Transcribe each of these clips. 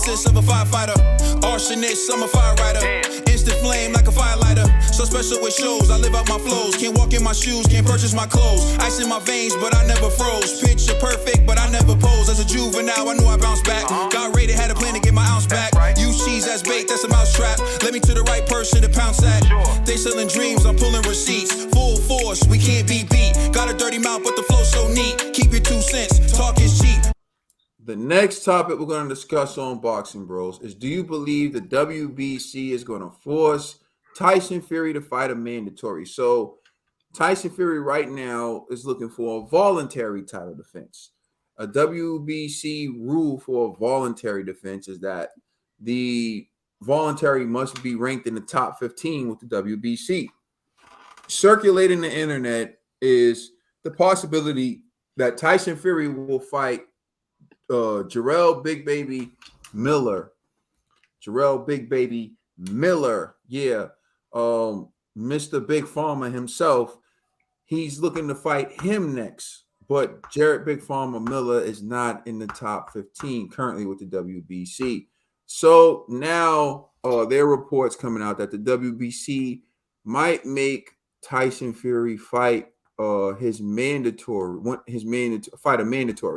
Nemesis of a firefighter. Arsonist, I'm a fire rider. Instant flame like a firelighter. So special with shows, I live out my flows. Can't walk in my shoes, can't purchase my clothes. Ice in my veins, but I never froze. Picture perfect, but I never pose. As a juvenile, I knew I bounced back. Got rated, had a plan to get my ounce back. Use cheese as bait, that's a mousetrap. Let me to the right person to pounce at. They selling dreams, I'm pulling receipts. Full force, we can't be beat. Got a dirty mouth, but the flow so neat. Keep your 2 cents, talk is cheap. The next topic we're going to discuss on Boxing Bros is, do you believe the WBC is going to force Tyson Fury to fight a mandatory? So Tyson Fury right now is looking for a voluntary title defense. A WBC rule for a voluntary defense is that the voluntary must be ranked in the top 15 with the WBC. Circulating the internet is the possibility that Tyson Fury will fight Jarrell Big Baby Miller. Yeah. Mr. Big Pharma himself. He's looking to fight him next. But Jared Big Pharma Miller is not in the top 15 currently with the WBC. So now there are reports coming out that the WBC might make Tyson Fury fight his mandatory.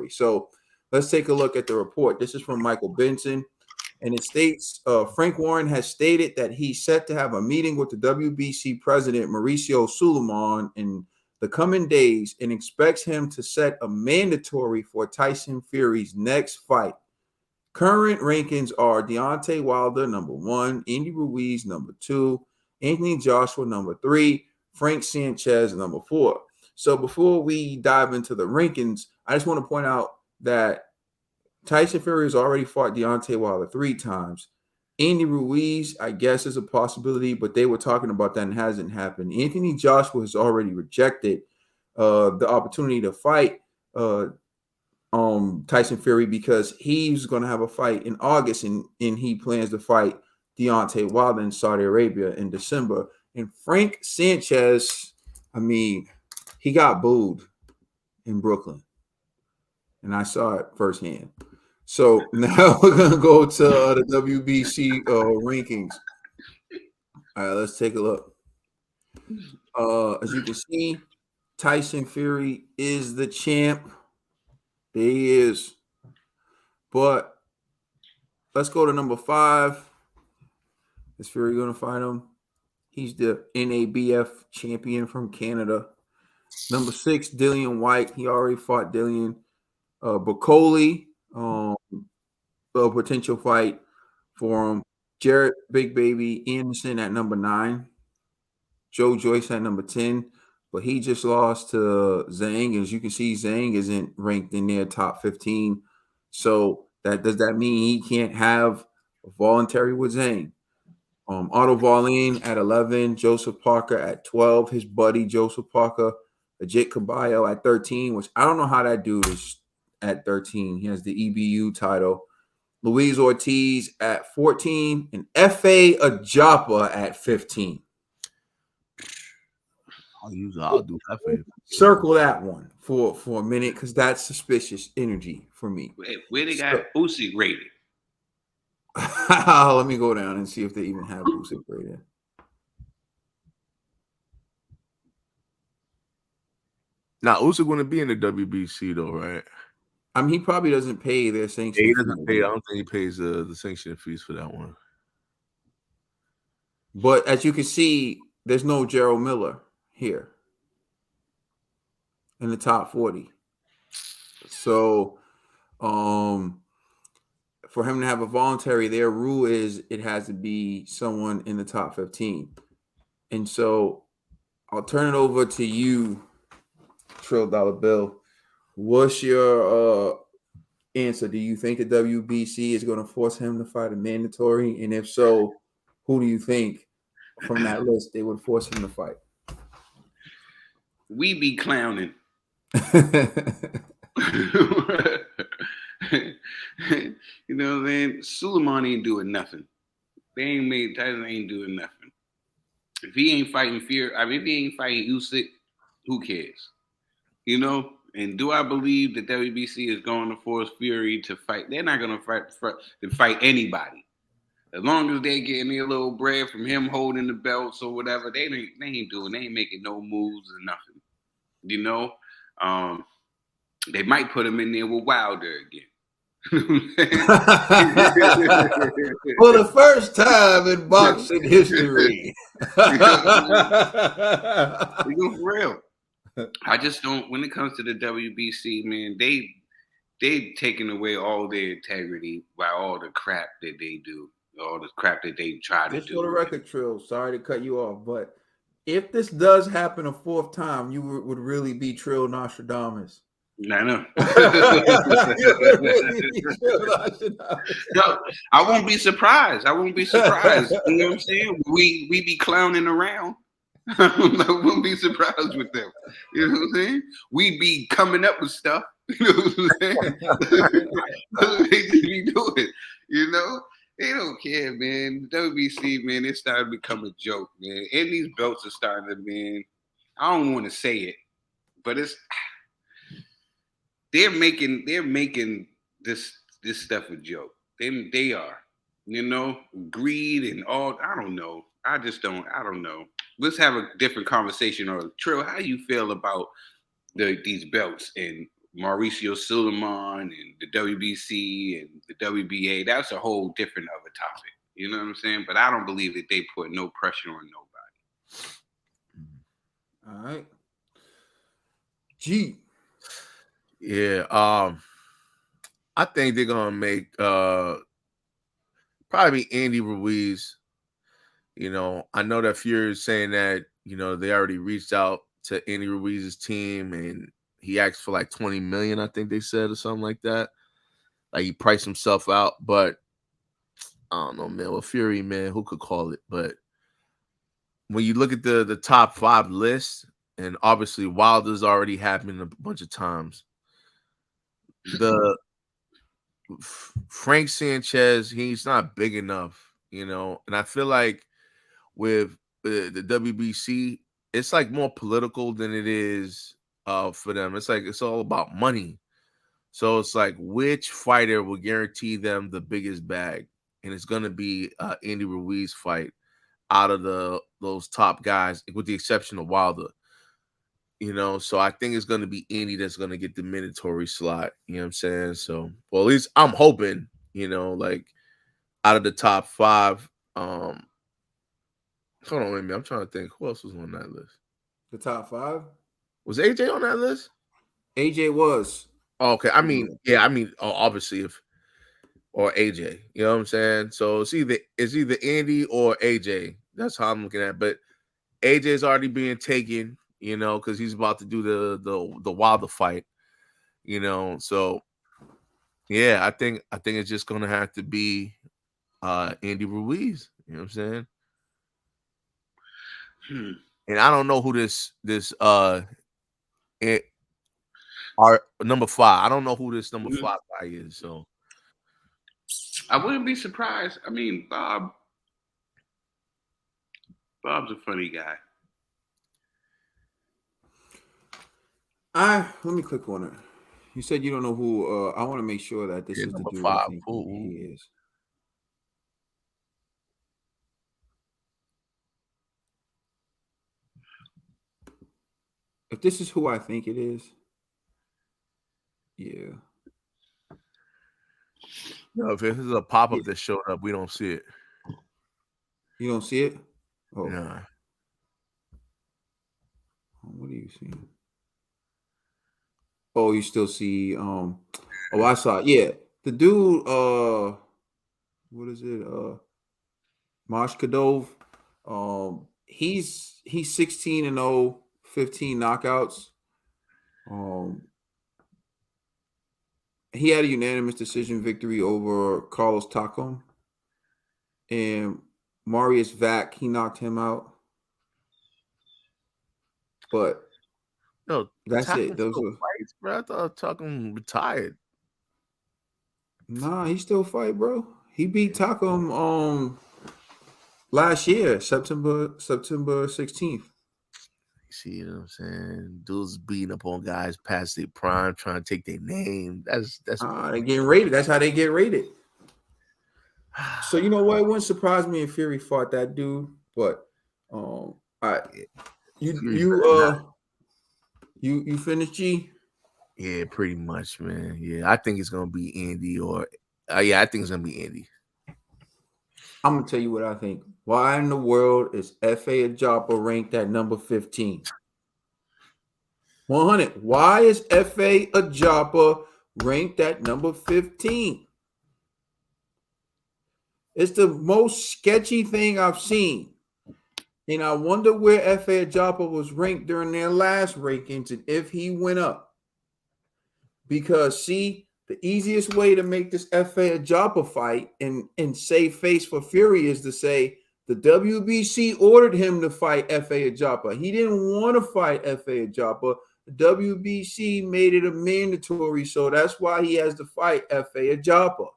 So let's take a look at the report. This is from Michael Benson, and it states Frank Warren has stated that he's set to have a meeting with the WBC president, Mauricio Suleiman, in the coming days and expects him to set a mandatory for Tyson Fury's next fight. Current rankings are Deontay Wilder, number 1, Andy Ruiz, number 2, Anthony Joshua, number 3, Frank Sanchez, number 4. So before we dive into the rankings, I just want to point out that Tyson Fury has already fought Deontay Wilder 3 times. Andy Ruiz, I guess, is a possibility, but they were talking about that and hasn't happened. Anthony Joshua has already rejected the opportunity to fight Tyson Fury because he's going to have a fight in August, and he plans to fight Deontay Wilder in Saudi Arabia in December. And Frank Sanchez, I mean, he got booed in Brooklyn, and I saw it firsthand. So now we're going to go to the WBC rankings. All right, let's take a look. As you can see, Tyson Fury is the champ. There he is. But let's go to number 5. Is Fury going to fight him? He's the NABF champion from Canada. Number 6, Dillian White. He already fought Dillian. Bacoli, a potential fight for him. Jarrett Big Baby Anderson at number 9. Joe Joyce at number 10. But he just lost to Zhang. As you can see, Zhang isn't ranked in their top 15. So does that mean he can't have a voluntary with Zhang? Otto Wallin at 11. Joseph Parker at 12. His buddy Joseph Parker. Ajit Caballo at 13, which I don't know how that dude is at 13. He has the EBU title. Luis Ortiz at 14 and F.A. Ajapa at 15. I'll do F.A. Circle that one for a minute because that's suspicious energy for me. Where they got Usyk rated? Let me go down and see if they even have Usyk rated. Now, Usyk going to be in the WBC though, right? I mean, he probably doesn't pay their sanction. He doesn't pay. I don't think he pays the sanction fees for that one. But as you can see, there's no Gerald Miller here in the top 40. So, for him to have a voluntary, their rule is it has to be someone in the top 15. And so, I'll turn it over to you, Trill Dollar Bill. What's your answer? Do you think the WBC is going to force him to fight a mandatory? And if so, who do you think from that list they would force him to fight? We be clowning. You know what I'm saying? Suleiman ain't doing nothing. Tyson ain't doing nothing. If he ain't fighting Fury, if he ain't fighting Usyk, who cares? You know? And do I believe that WBC is going to force Fury to fight? They're not going to fight anybody. As long as they're getting their little bread from him holding the belts or whatever, they ain't making no moves or nothing. You know, they might put him in there with Wilder again. For the first time in boxing history. We go for real. I just don't. When it comes to the WBC, man, they taking away all their integrity by all the crap that they do, all the crap that they try to do. Just for the record, Trill, sorry to cut you off, but if this does happen a fourth time, you would really be Trill Nostradamus. I know. No, I won't be surprised. You know what I'm saying? We be clowning around. I won't be surprised with them. You know what I'm saying? We be coming up with stuff. You know what I'm saying? They just be doing. You know? They don't care, man. The WBC, man, it's starting to become a joke, man. And these belts are starting to, man. I don't want to say it, but they're making this stuff a joke. They are, you know, greed and all. I don't know. I don't know. Let's have a different conversation. Or Trill, how you feel about these belts and Mauricio Suleiman and the WBC and the WBA? That's a whole different of a topic. You know what I'm saying? But I don't believe that they put no pressure on nobody. All right. G. Yeah, I think they're gonna make probably Andy Ruiz. You know, I know that Fury is saying that, you know, they already reached out to Andy Ruiz's team and he asked for like 20 million, I think they said, or something like that. Like he priced himself out, but I don't know, man. Well, Fury, man, who could call it? But when you look at the top 5 list, and obviously Wilder's already happened a bunch of times. The Frank Sanchez, he's not big enough, you know, and I feel like with the WBC, it's like more political than it is for them. It's like it's all about money. So it's like which fighter will guarantee them the biggest bag, and it's gonna be Andy Ruiz fight out of those top guys, with the exception of Wilder. You know, so I think it's going to be Andy that's going to get the mandatory slot. You know what I'm saying? So, well, at least I'm hoping, you know, like out of the top 5. Hold on, wait a minute. I'm trying to think. Who else was on that list? The top 5? Was AJ on that list? AJ was. Oh, okay. I mean, obviously, or AJ. You know what I'm saying? So it's either Andy or AJ. That's how I'm looking at it. But AJ's already being taken, you know, because he's about to do the Wilder fight, you know. So yeah, I think it's just gonna have to be Andy Ruiz. You know what I'm saying? And I don't know who this our number 5. I don't know who this number 5 guy is. So I wouldn't be surprised. I mean, Bob's a funny guy. Let me click on it. You said you don't know who. I want to make sure that this is the dude 5. I think he is. If this is who I think it is, yeah. No, if this is a pop-up that showed up, we don't see it. You don't see it? Oh. Nah. What are you seeing? Oh, you still see I saw it. Yeah. The dude what is it? Mashkadov. He's 16-0, 15 knockouts. He had a unanimous decision victory over Carlos Takam. And Marius Vac, he knocked him out. But no, that's it. Those are fights, bro. I thought Takam retired. Nah, he still fight, bro. He beat Takam last year, September 16th. He's WBC. You know what I'm saying? Dudes beating up on guys past their prime, trying to take their name. That's They getting rated. That's how they get rated. So you know what? It wouldn't surprise me if Fury fought that dude. But all right, you finished, G? Yeah, pretty much, man. Yeah, I think it's gonna be Andy or I think it's gonna be Andy. I'm gonna tell you what I think. Why in the world is F.A. Ajapa ranked at number 15? 100. Why is F.A. Ajapa ranked at number 15? It's the most sketchy thing I've seen. And I wonder where F.A. Ajapa was ranked during their last rankings and if he went up. Because, see, the easiest way to make this F.A. Ajapa fight and save face for Fury is to say the WBC ordered him to fight F.A. Ajapa. He didn't want to fight F.A. Ajapa. The WBC made it a mandatory, so that's why he has to fight F.A. Ajapa.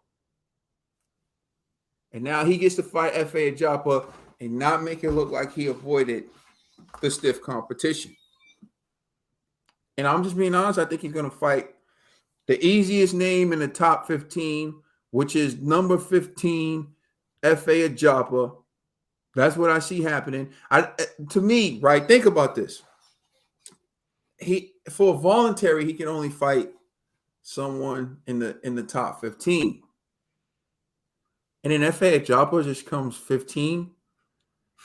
And now he gets to fight F.A. Ajapa and not make it look like he avoided the stiff competition. And I'm just being honest, I think he's going to fight the easiest name in the top 15, which is number 15, F.A. Ajapa. That's what I see happening. To me, right, think about this. For voluntary, he can only fight someone in the top 15. And then F.A. Ajapa just comes 15.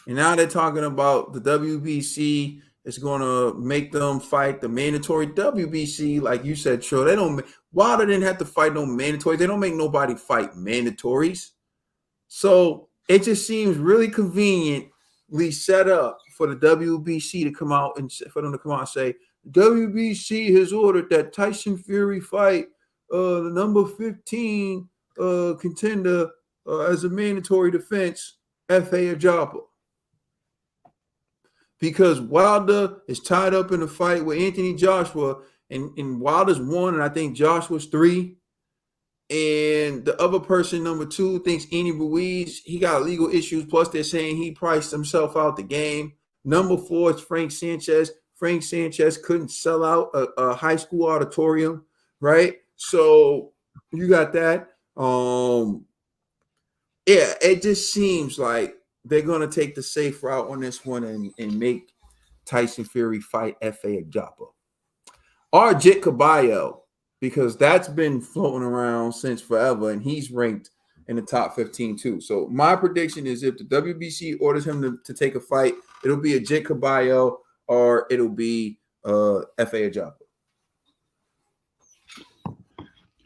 And now they're talking about the WBC is going to make them fight the mandatory WBC. Like you said, Tro, Wilder didn't have to fight no mandatories. They don't make nobody fight mandatories. So it just seems really conveniently set up for the WBC to come out and for them to come out and say, WBC has ordered that Tyson Fury fight the number 15 contender as a mandatory defense, F.A. Ajapa. Because Wilder is tied up in a fight with Anthony Joshua, and Wilder's 1, and I think Joshua's 3. And the other person, number 2, thinks Andy Ruiz, he got legal issues. Plus, they're saying he priced himself out the game. Number 4 is Frank Sanchez. Frank Sanchez couldn't sell out a high school auditorium, right? So you got that. Yeah, it just seems like they're going to take the safe route on this one and make Tyson Fury fight F.A. Ajapa. Or Jit Caballo, because that's been floating around since forever, and he's ranked in the top 15 too. So my prediction is if the WBC orders him to take a fight, it'll be a Jit Caballo or it'll be F.A. Ajapa.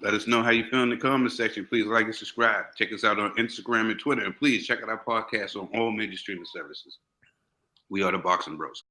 Let us know how you feel in the comment section. Please like and subscribe. Check us out on Instagram and Twitter. And please check out our podcast on all major streaming services. We are the Boxing Bros.